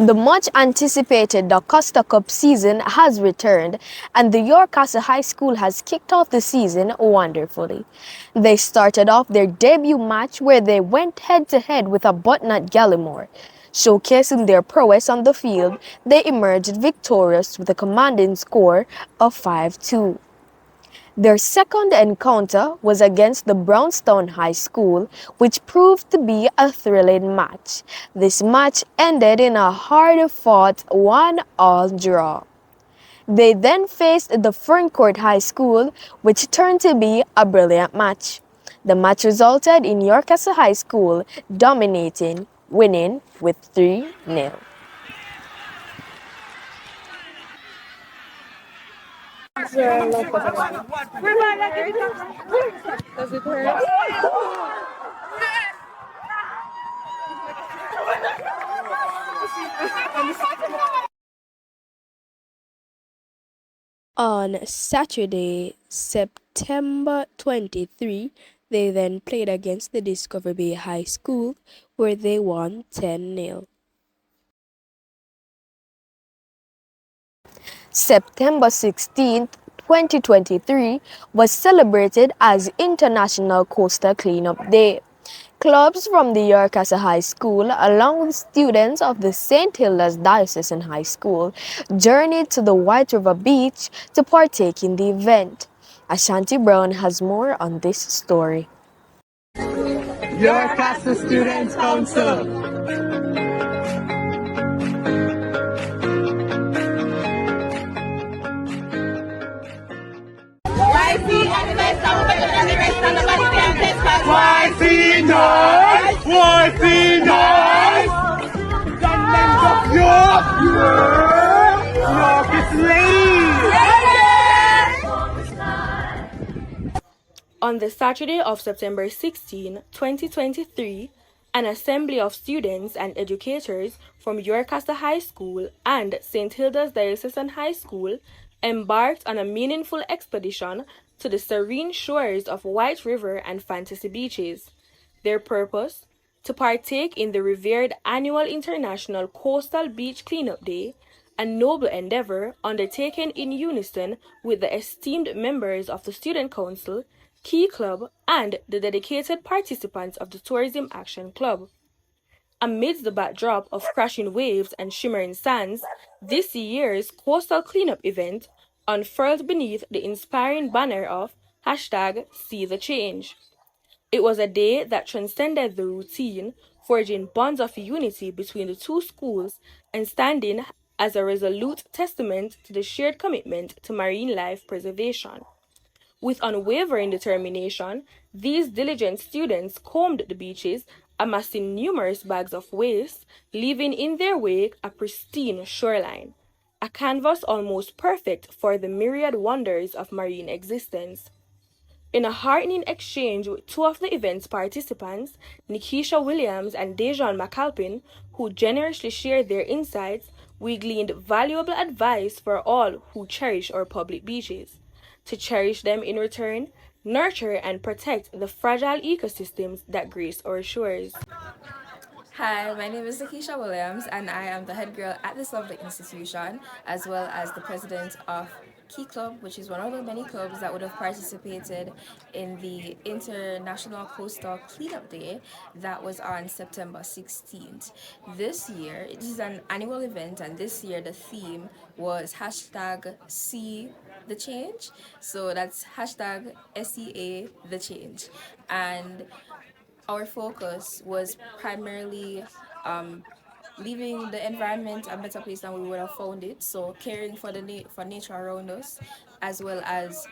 The much anticipated Da Costa Cup season has returned, and the York Castle High School has kicked off the season wonderfully. They started off their debut match where they went head-to-head with a Butternut Gallimore. Showcasing their prowess on the field, they emerged victorious with a commanding score of 5-2. Their second encounter was against the Brownstown High School, which proved to be a thrilling match. This match ended in a hard-fought 1-all draw. They then faced the Ferncourt High School, which turned to be a brilliant match. The match resulted in York Castle High School dominating, winning with 3-0. On Saturday, September 23, they then played against the Discovery Bay High School, where they won 10-0. September 16th, 2023 was celebrated as International Coastal Cleanup Day. Clubs from the York Castle High School, along with students of the St. Hilda's Diocesan High School, journeyed to the White River Beach to partake in the event. Ashanti Brown has more on this story. York Castle Students Council. YC noise! YC noise! York! York is late! On the Saturday of September 16, 2023, an assembly of students and educators from York Castle High School and St. Hilda's Diocesan High School embarked on a meaningful expedition to the serene shores of White River and Fantasy Beaches. Their purpose? To partake in the revered annual International Coastal Beach Cleanup Day, a noble endeavor undertaken in unison with the esteemed members of the Student Council, Key Club, and the dedicated participants of the Tourism Action Club. Amidst the backdrop of crashing waves and shimmering sands, this year's coastal cleanup event unfurled beneath the inspiring banner of #SeeTheChange. It was a day that transcended the routine, forging bonds of unity between the two schools and standing as a resolute testament to the shared commitment to marine life preservation. With unwavering determination, these diligent students combed the beaches, amassing numerous bags of waste, leaving in their wake a pristine shoreline, a canvas almost perfect for the myriad wonders of marine existence. In a heartening exchange with two of the event's participants, Nikisha Williams and Dejan McAlpin, who generously shared their insights, we gleaned valuable advice for all who cherish our public beaches. To cherish them in return, nurture and protect the fragile ecosystems that grace our shores. Hi, my name is Nikisha Williams, and I am the head girl at this lovely institution, as well as the president of Key Club, which is one of the many clubs that would have participated in the International Coastal Cleanup Day that was on September 16th. This year, it is an annual event, and this year the theme was #SeeTheChange. So that's #SEA and our focus was primarily leaving the environment a better place than we would have found it. So caring for for nature around us, as well as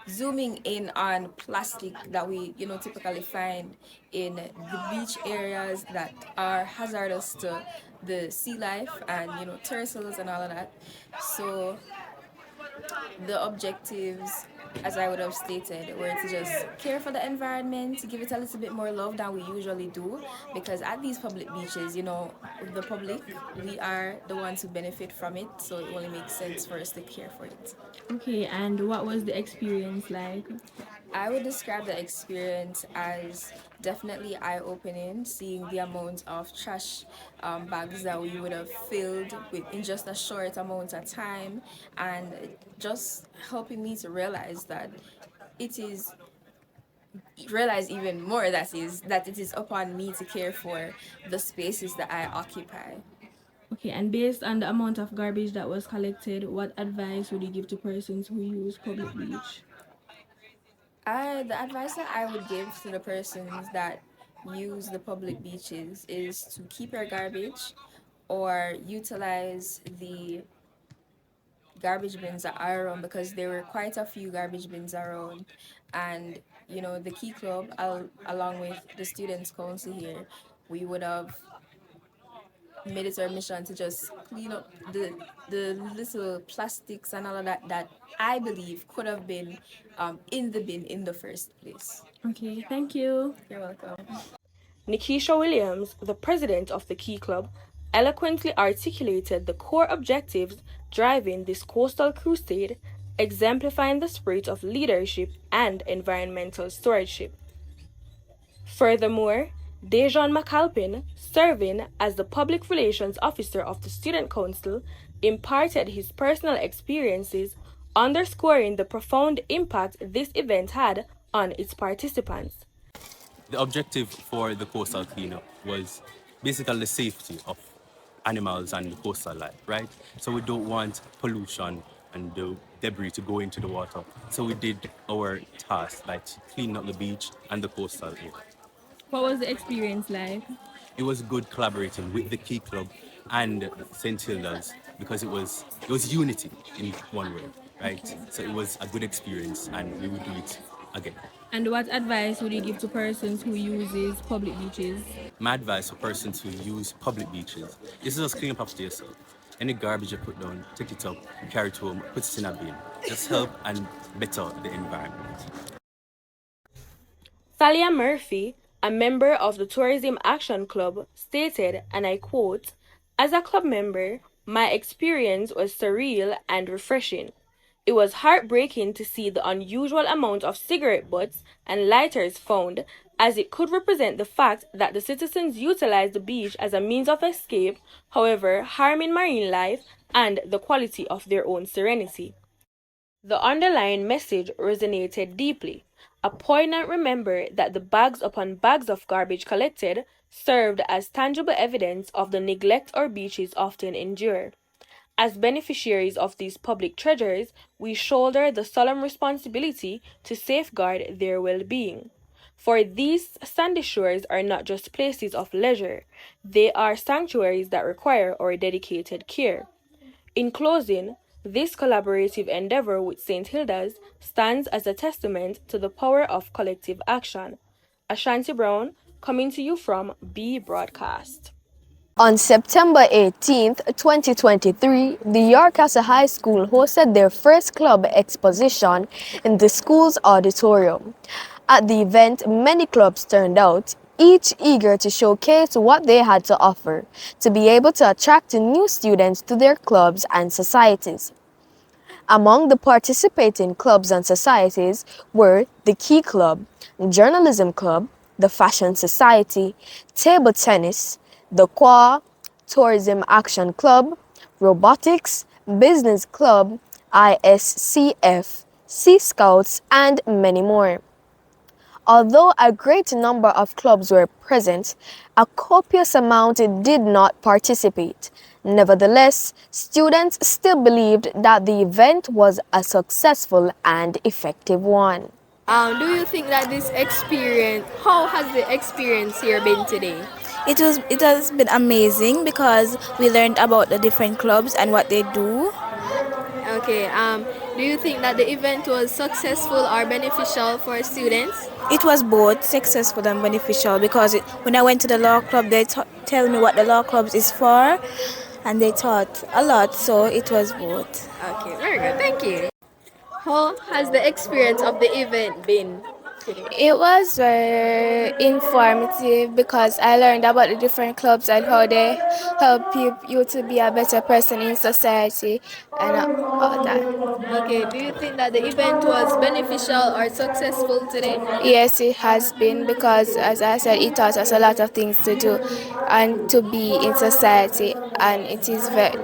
zooming in on plastic that we typically find in the beach areas that are hazardous to the sea life and turtles and all of that. So the objectives, as I would have stated, were to just care for the environment, to give it a little bit more love than we usually do, because at these public beaches, the public, we are the ones who benefit from it, so it only makes sense for us to care for it. Okay, and what was the experience like? I would describe the experience as definitely eye-opening, seeing the amount of trash bags that we would have filled with in just a short amount of time, and just helping me to realize that it is realize even more that it is upon me to care for the spaces that I occupy. Okay, and based on the amount of garbage that was collected, what advice would you give to persons who use public beach? The advice that I would give to the persons that use the public beaches is to keep your garbage or utilize the garbage bins that are around, because there were quite a few garbage bins around. And the Key Club, along with the Students' Council here, we would have made it our mission to just clean up the little plastics and all of that I believe could have been in the bin in the first place. Okay, thank you. You're welcome. Nikisha Williams, the president of the Key Club, eloquently articulated the core objectives driving this coastal crusade, exemplifying the spirit of leadership and environmental stewardship. Furthermore, Dejan McAlpin, serving as the public relations officer of the Student Council, imparted his personal experiences, underscoring the profound impact this event had on its participants. The objective for the coastal cleanup was basically the safety of animals and the coastal life, right? So we don't want pollution and the debris to go into the water. So we did our task, like cleaning up the beach and the coastal area. What was the experience like? It was good collaborating with the Key Club and St. Hilda's because it was unity in one way, right? So it was a good experience and we would do it again. And what advice would you give to persons who uses public beaches? My advice for persons who use public beaches is to just clean up after yourself. Any garbage you put down, take it up, carry it home, put it in a bin. Just help and better the environment. Thalia Murphy, a member of the Tourism Action Club, stated, and I quote, "As a club member, my experience was surreal and refreshing. It was heartbreaking to see the unusual amount of cigarette butts and lighters found, as it could represent the fact that the citizens utilized the beach as a means of escape, however, harming marine life and the quality of their own serenity." The underlying message resonated deeply, a poignant reminder that the bags upon bags of garbage collected served as tangible evidence of the neglect our beaches often endure. As beneficiaries of these public treasures, we shoulder the solemn responsibility to safeguard their well-being. For these sandy shores are not just places of leisure, they are sanctuaries that require our dedicated care. In closing, this collaborative endeavor with St. Hilda's stands as a testament to the power of collective action. Ashanti Brown, coming to you from B Broadcast. On September 18, 2023, the Yorkasa High School hosted their first club exposition in the school's auditorium. At the event, many clubs turned out, each eager to showcase what they had to offer, to be able to attract new students to their clubs and societies. Among the participating clubs and societies were the Key Club, Journalism Club, the Fashion Society, Table Tennis, the Qua, Tourism Action Club, Robotics, Business Club, ISCF, Sea Scouts, and many more. Although a great number of clubs were present, a copious amount did not participate. Nevertheless, students still believed that the event was a successful and effective one. Do you think that how has the experience here been today? It has been amazing because we learned about the different clubs and what they do. Okay, do you think that the event was successful or beneficial for students? It was both successful and beneficial because when I went to the law club, they tell me what the law clubs is for, and they taught a lot, so it was both. Okay, very good, thank you. How has the experience of the event been? today? It was very informative because I learned about the different clubs and how they help you to be a better person in society and all that. Okay, do you think that the event was beneficial or successful today? Yes, it has been because, as I said, it taught us a lot of things to do and to be in society, and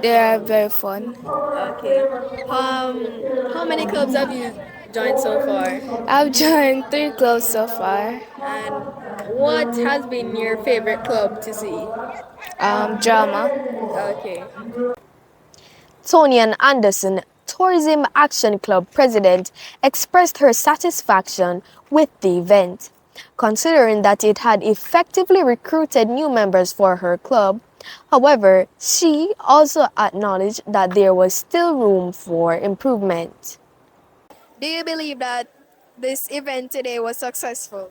they are very fun. Okay. How many clubs have you joined so far? I've joined 3 clubs so far. And what has been your favorite club to see? Drama. Okay. Tony and Anderson, Tourism Action Club president, expressed her satisfaction with the event, considering that it had effectively recruited new members for her club. However, she also acknowledged that there was still room for improvement. Do you believe that this event today was successful?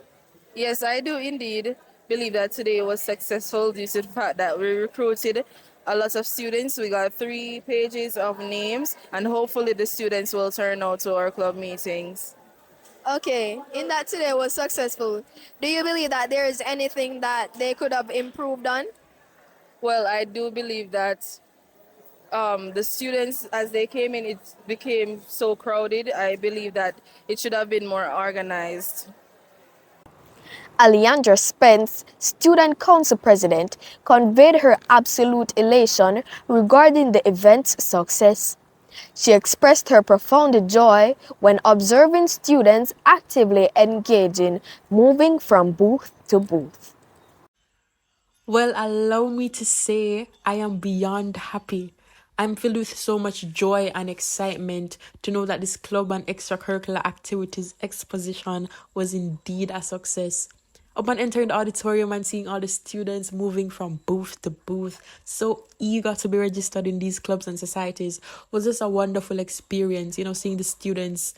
Yes, I do indeed believe that today was successful due to the fact that we recruited a lot of students. We got 3 pages of names, and hopefully the students will turn out to our club meetings. Okay, in that today was successful, do you believe that there is anything that they could have improved on? Well, I do believe that the students, as they came in, it became so crowded. I believe that it should have been more organized. Alejandra Spence, student council president, conveyed her absolute elation regarding the event's success. She expressed her profound joy when observing students actively engaging, moving from booth to booth. Well, allow me to say I am beyond happy. I'm filled with so much joy and excitement to know that this club and extracurricular activities exposition was indeed a success. Upon entering the auditorium and seeing all the students moving from booth to booth, so eager to be registered in these clubs and societies, was just a wonderful experience. Seeing the students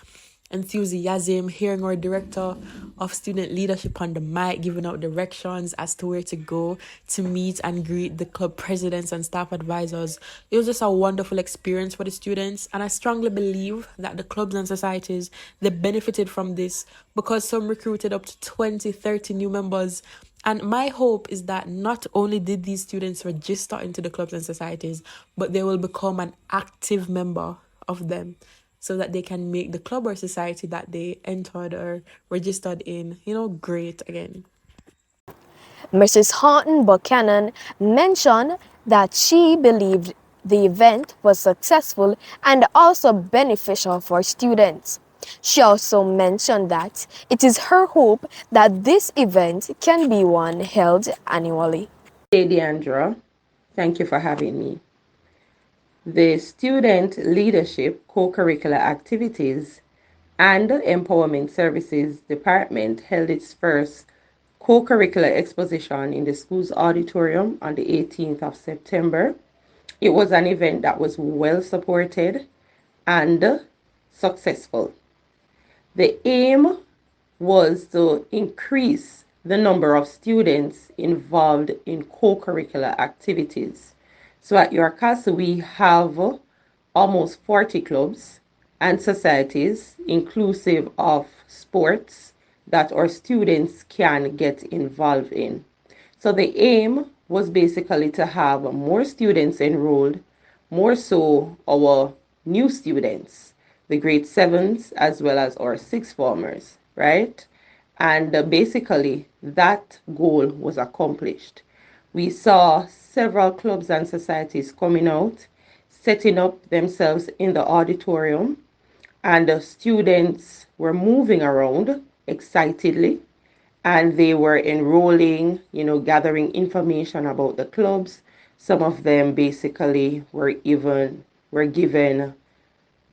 enthusiasm, hearing our director of student leadership on the mic giving out directions as to where to go to meet and greet the club presidents and staff advisors. It was just a wonderful experience for the students, and I strongly believe that the clubs and societies, they benefited from this because some recruited up to 20, 30 new members. And my hope is that not only did these students register into the clubs and societies, but they will become an active member of them so that they can make the club or society that they entered or registered in, great again. Mrs. Horton Buchanan mentioned that she believed the event was successful and also beneficial for students. She also mentioned that it is her hope that this event can be one held annually. Hey, Deandra, thank you for having me. The Student Leadership Co-Curricular Activities and Empowerment Services Department held its first co-curricular exposition in the school's auditorium on the 18th of September. It was an event that was well supported and successful. The aim was to increase the number of students involved in co-curricular activities. So at your castle, we have almost 40 clubs and societies, inclusive of sports, that our students can get involved in. So the aim was basically to have more students enrolled, more so our new students, the grade sevens as well as our sixth formers, right? And basically that goal was accomplished. We saw several clubs and societies coming out, setting up themselves in the auditorium, and the students were moving around excitedly, and they were enrolling, gathering information about the clubs. Some of them basically were given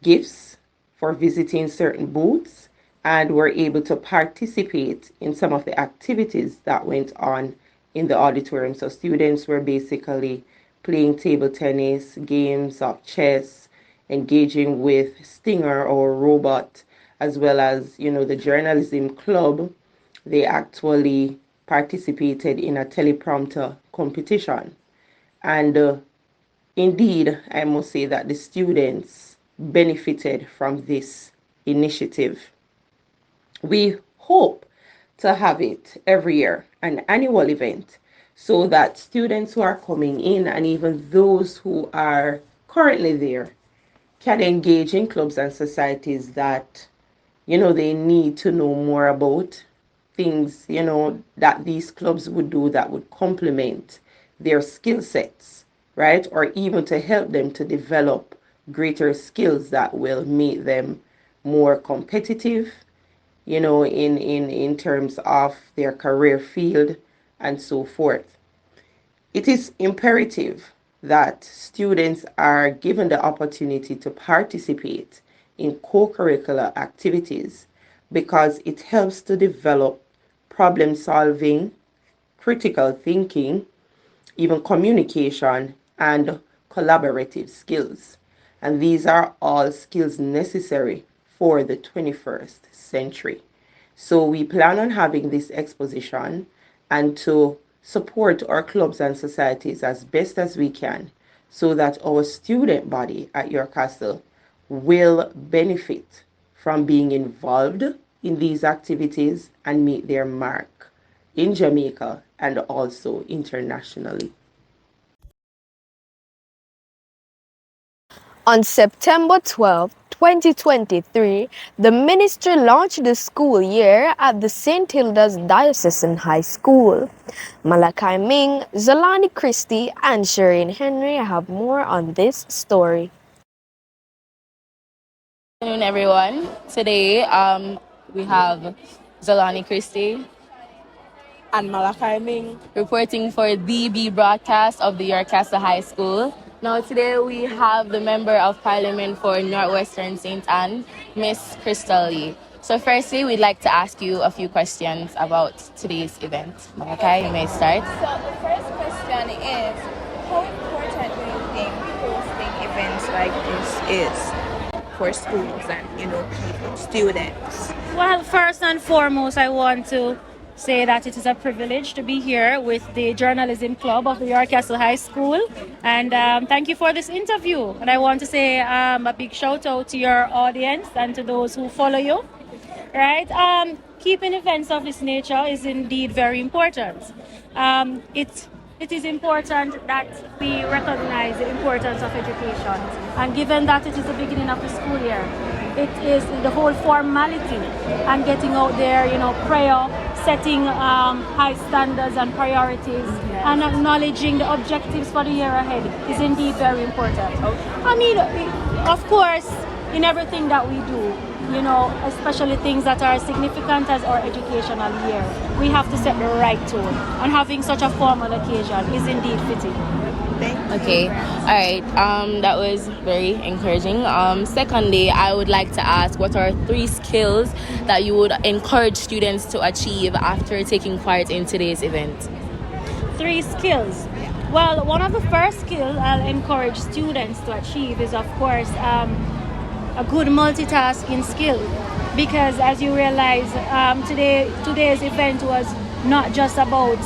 gifts for visiting certain booths and were able to participate in some of the activities that went on in the auditorium. So students were basically playing table tennis, games of chess, engaging with Stinger or Robot, as well as, the journalism club. They actually participated in a teleprompter competition. And indeed, I must say that the students benefited from this initiative. We hope to have it every year, an annual event, so that students who are coming in and even those who are currently there can engage in clubs and societies that they need to know more about things, that these clubs would do that would complement their skill sets, right? Or even to help them to develop greater skills that will make them more competitive, in terms of their career field and so forth. It is imperative that students are given the opportunity to participate in co-curricular activities because it helps to develop problem solving, critical thinking, even communication and collaborative skills. And these are all skills necessary for the 21st century. So we plan on having this exposition and to support our clubs and societies as best as we can so that our student body at York Castle will benefit from being involved in these activities and make their mark in Jamaica and also internationally. On September 12, 2023, the ministry launched the school year at the St. Hilda's Diocesan High School. Malachi Ming, Zalani Christie, and Shireen Henry have more on this story. Good afternoon, everyone. Today, we have Zalani Christie And Malachi Ming. reporting for the B broadcast of the York Castle High School. Now, today we have the Member of Parliament for Northwestern St. Anne, Miss Crystal Lee. So, firstly, we'd like to ask you a few questions about today's event. Malachi, you may start. So the first question is, how important do you think hosting events like this is for schools and people, students? Well, first and foremost, I want to say that it is a privilege to be here with the Journalism Club of the York Castle High School. And thank you for this interview. And I want to say a big shout out to your audience and to those who follow you. Right? Keeping events of this nature is indeed very important. It is important that we recognize the importance of education. And given that it is the beginning of the school year, it is the whole formality and getting out there, prayer, setting high standards and priorities, and acknowledging the objectives for the year ahead is indeed very important. I mean, of course, in everything that we do, especially things that are significant as our educational year, we have to set the right tone. And having such a formal occasion is indeed fitting. Okay, all right. That was very encouraging. Secondly, I would like to ask, what are 3 skills that you would encourage students to achieve after taking part in today's event? 3 skills. Well, one of the first skills I'll encourage students to achieve is, of course, a good multitasking skill, because as you realize, today's event was not just about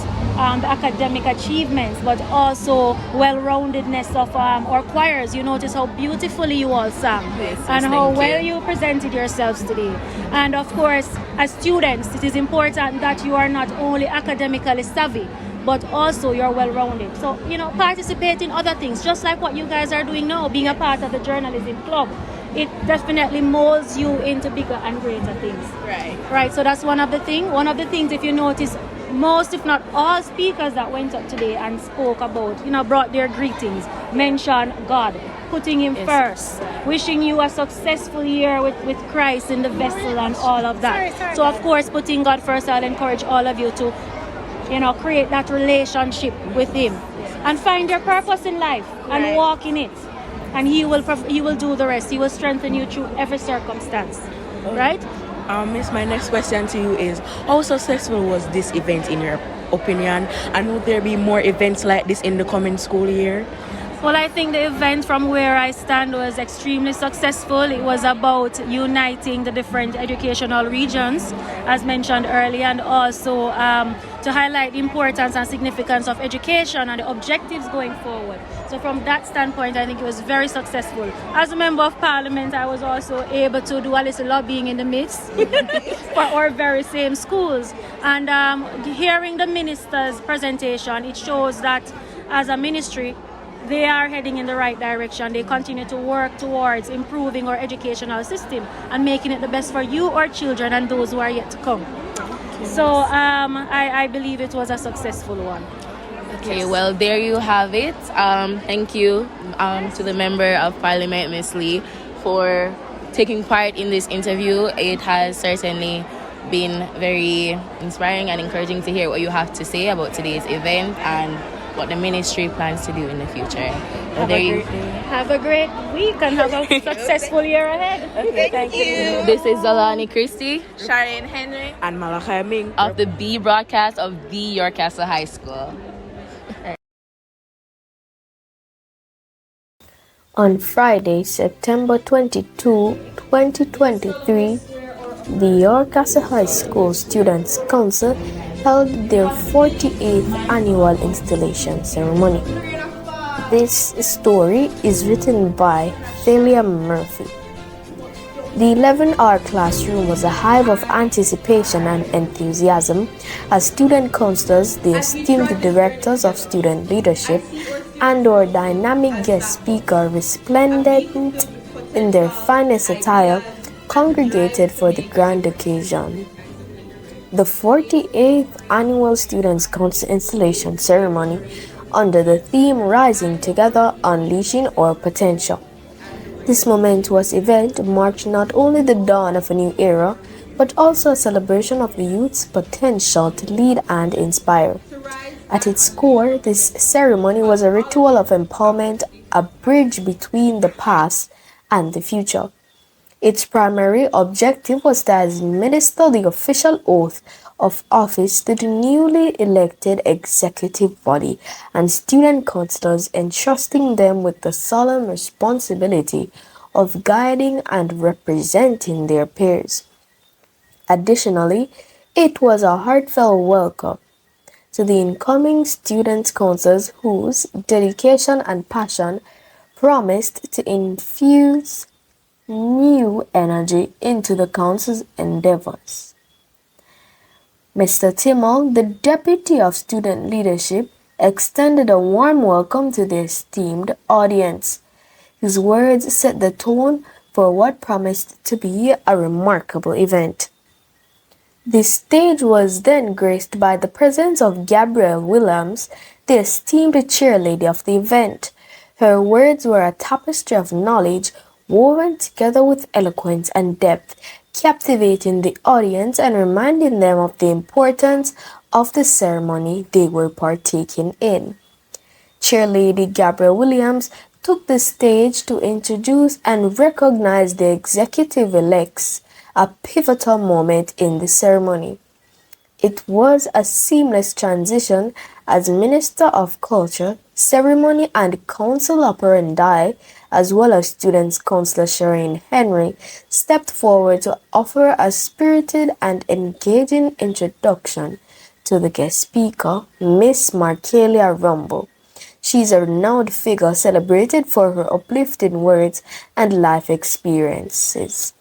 the academic achievements, but also well-roundedness of our choirs. You notice how beautifully you all sang, and how well you presented yourselves today. And of course, as students, it is important that you are not only academically savvy, but also you're well-rounded. So, participate in other things, just like what you guys are doing now, being a part of the Journalism Club. It definitely molds you into bigger and greater things. Right. So that's one of the things. One of the things, if you notice, most, if not all speakers that went up today and spoke about, brought their greetings, mentioned God, putting Him first, wishing you a successful year with Christ in the vessel and all of that. So, of course, putting God first, I'll encourage all of you to, create that relationship with Him and find your purpose in life and walk in it. And He will do the rest. He will strengthen you through every circumstance. Right? Miss, my next question to you is, how successful was this event in your opinion? And will there be more events like this in the coming school year? Well, I think the event from where I stand was extremely successful. It was about uniting the different educational regions, as mentioned earlier, and also to highlight the importance and significance of education and the objectives going forward. So from that standpoint, I think it was very successful. As a member of parliament, I was also able to do a little lobbying in the midst for our very same schools. And hearing the minister's presentation, it shows that as a ministry, they are heading in the right direction. They continue to work towards improving our educational system and making it the best for you, our children, and those who are yet to come. So I believe it was a successful one. Okay, well, there you have it. Thank you to the Member of Parliament, Ms. Lee, for taking part in this interview. It has certainly been very inspiring and encouraging to hear what you have to say about today's event and what the ministry plans to do in the future. Have a great week and have a successful year ahead. Okay, thank you. This is Zalani Christie, Sharon Henry, And Malachi Ming. of the B broadcast of the York Castle High School. On Friday, September 22, 2023, the York Castle High School Students' Council held their 48th annual installation ceremony. This story is written by Thalia Murphy. The 11-hour classroom was a hive of anticipation and enthusiasm as student counselors, the esteemed directors of student leadership, and our dynamic guest speaker, resplendent in their finest attire, congregated for the grand occasion. The 48th Annual Students' Council installation ceremony under the theme Rising Together, Unleashing Our Potential. This momentous event marked not only the dawn of a new era, but also a celebration of the youth's potential to lead and inspire. At its core, this ceremony was a ritual of empowerment, a bridge between the past and the future. Its primary objective was to administer the official oath of office to the newly elected executive body and student councillors, entrusting them with the solemn responsibility of guiding and representing their peers. Additionally, it was a heartfelt welcome to the incoming student councillors whose dedication and passion promised to infuse new energy into the council's endeavors. Mr. Timmel, the Deputy of Student Leadership, extended a warm welcome to the esteemed audience. His words set the tone for what promised to be a remarkable event. The stage was then graced by the presence of Gabrielle Williams, the esteemed chairlady of the event. Her words were a tapestry of knowledge woven together with eloquence and depth, captivating the audience and reminding them of the importance of the ceremony they were partaking in. Chairlady Gabrielle Williams took the stage to introduce and recognize the executive-elects, a pivotal moment in the ceremony. It was a seamless transition as Minister of Culture, Ceremony and Council Operandi, as well as Students' Councillor Shireen Henry, stepped forward to offer a spirited and engaging introduction to the guest speaker, Miss Markelia Rumble. She's a renowned figure celebrated for her uplifting words and life experiences.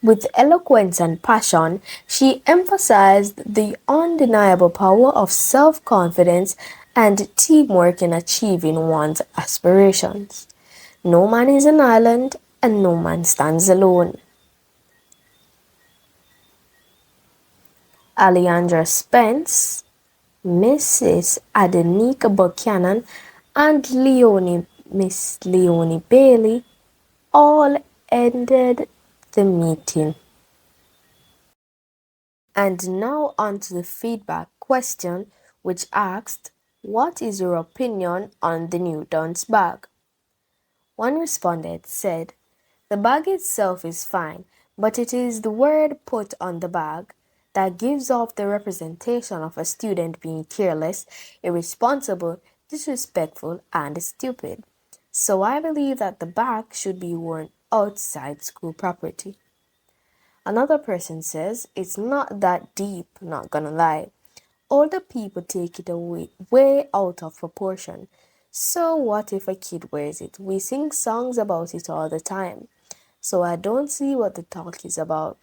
With eloquence and passion, she emphasized the undeniable power of self-confidence and teamwork in achieving one's aspirations. No man is an island, and no man stands alone. Alejandra Spence, Mrs. Adenika Buchanan, and Miss Leonie Bailey all ended the meeting. And now on to the feedback question, which asked, what is your opinion on the new dunce bag? One respondent said, the bag itself is fine, but it is the word put on the bag that gives off the representation of a student being careless, irresponsible, disrespectful, and stupid. So I believe that the bag should be worn outside school property. Another person says, it's not that deep, not gonna lie. Older people take it away way out of proportion. So what if a kid wears it? We sing songs about it all the time. So I don't see what the talk is about.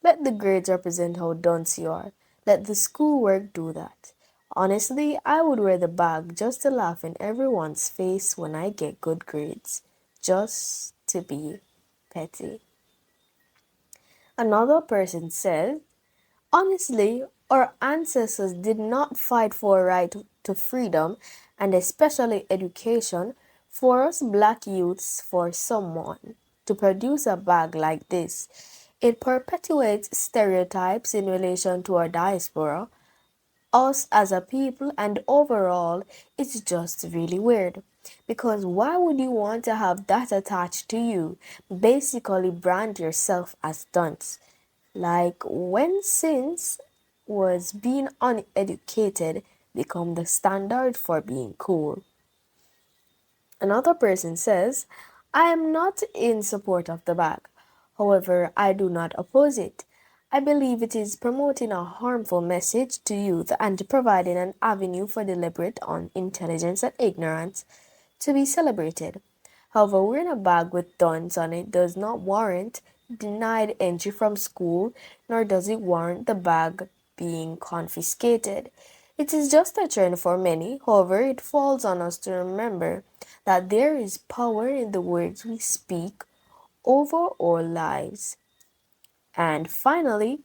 Let the grades represent how dunce you are. Let the schoolwork do that. Honestly, I would wear the bag just to laugh in everyone's face when I get good grades. Just to be petty. Another person said, honestly, our ancestors did not fight for a right to freedom and especially education for us black youths for someone to produce a bag like this. It perpetuates stereotypes in relation to our diaspora, us as a people, and overall, it's just really weird. Because why would you want to have that attached to you? Basically, brand yourself as dunce. Like when since was being uneducated become the standard for being cool. Another person says, I am not in support of the bag. However, I do not oppose it. I believe it is promoting a harmful message to youth and providing an avenue for deliberate unintelligence and ignorance to be celebrated. However, wearing a bag with duns on it does not warrant denied entry from school, nor does it warrant the bag being confiscated. It is just a trend for many, however, it falls on us to remember that there is power in the words we speak over our lives. And finally,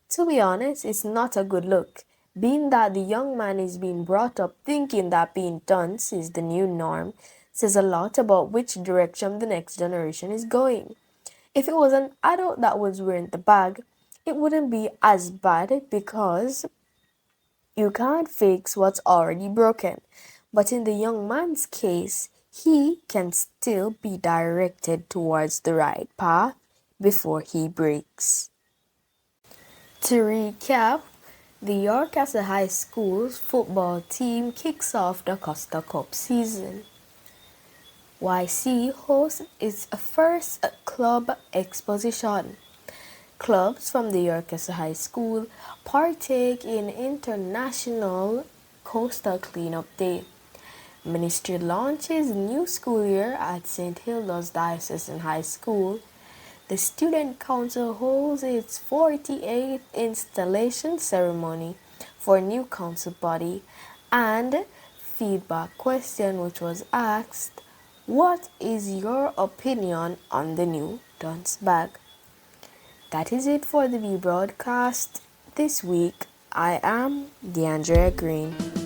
to be honest, it's not a good look. Being that the young man is being brought up thinking that being dunce is the new norm says a lot about which direction the next generation is going. If it was an adult that was wearing the bag, it wouldn't be as bad because you can't fix what's already broken. But in the young man's case, he can still be directed towards the right path before he breaks. To recap, the York Castle High School's football team kicks off the Costa Cup season. YC hosts its first club exposition. Clubs from the York Castle High School partake in International Coastal Cleanup Day. Ministry launches new school year at St. Hilda's Diocesan High School. The Student Council holds its 48th installation ceremony for new council body and feedback question which was asked, what is your opinion on the new dunce bag? That is it for the B broadcast this week. I am DeAndrea Green.